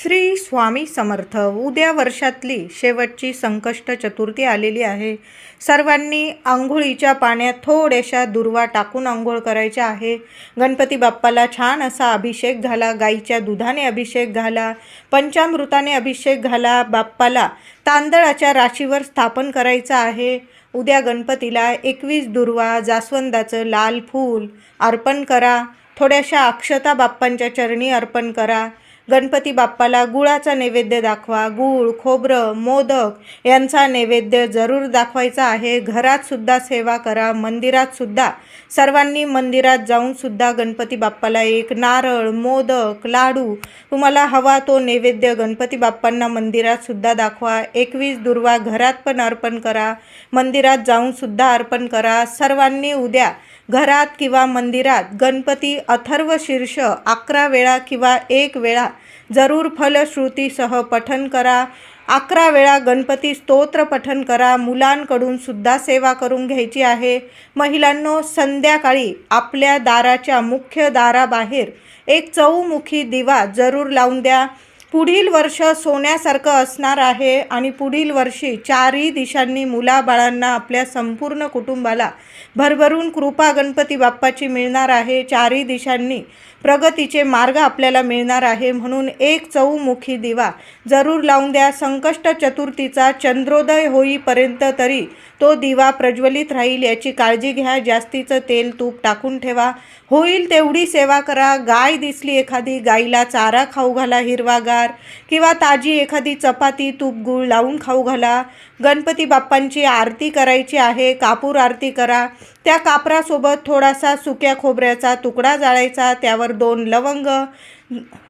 श्री स्वामी समर्थ. उद्या वर्षातली शेवटची संकष्ट चतुर्थी आलेली आहे. सर्वांनी आंघोळीच्या पाण्यात थोड्याशा दुर्वा टाकून आंघोळ करायची आहे. गणपती बाप्पाला छान असा अभिषेक घाला, गाईच्या दुधाने अभिषेक घाला, पंचामृताने अभिषेक घाला. बाप्पाला तांदळाच्या राशीवर स्थापन करायचं आहे. उद्या गणपतीला 21 दुर्वा, जास्वंदाचं लाल फूल अर्पण करा. थोड्याशा अक्षता बाप्पांच्या चरणी अर्पण करा. गणपती बाप्पाला गुळाचा नैवेद्य दाखवा. गूळ, खोबरं, मोदक यांचा नैवेद्य जरूर दाखवायचा आहे. घरात सुद्धा सेवा करा. मंदिरात सुद्धा सर्वांनी मंदिरात जाऊन सुद्धा गणपती बाप्पाला एक नारळ, मोदक, लाडू तुम्हाला हवा तो नैवेद्य गणपती बाप्पांना मंदिरात सुद्धा दाखवा. 21 दुर्वा घरात पण अर्पण करा, मंदिरात जाऊन सुद्धा अर्पण करा. सर्वांनी उद्या घरात किंवा मंदिरात गणपती अथर्व शीर्ष 11 वेळा किंवा 1 वेळा जरूर फलश्रुतीसह पठण करा. 11 वेळा गणपती स्तोत्र पठण करा. मुलांकडून सुद्धा सेवा करून घ्यायची आहे. महिलांनो, संध्याकाळी आपल्या दाराच्या मुख्य दाराबाहेर एक चौमुखी दिवा जरूर लावून द्या. पुढील वर्ष सोन्यासारखं असणार आहे आणि पुढील वर्षी चारही दिशांनी मुलाबाळांना, आपल्या संपूर्ण कुटुंबाला भरभरून कृपा गणपती बाप्पाची मिळणार आहे. चारही दिशांनी प्रगतीचे मार्ग आपल्याला मिळणार आहे. म्हणून एक चौमुखी दिवा जरूर लावून द्या. संकष्ट चतुर्थीचा चंद्रोदय होईपर्यंत तरी तो दिवा प्रज्वलित राहील याची काळजी घ्या. जास्तीचं तेल तूप टाकून ठेवा. होईल तेवढी सेवा करा. गाय दिसली एखादी, गाईला चारा खाऊ घाला हिरवागार, किंवा ताजी एखादी चपाती तूप गूळ लावून खाऊ घाला. गणपती बाप्पांची आरती करायची आहे. कापूर आरती करा. त्या कापरासोबत थोडासा सुक्या खोबऱ्याचा तुकडा जाळायचा, त्यावर 2 लवंग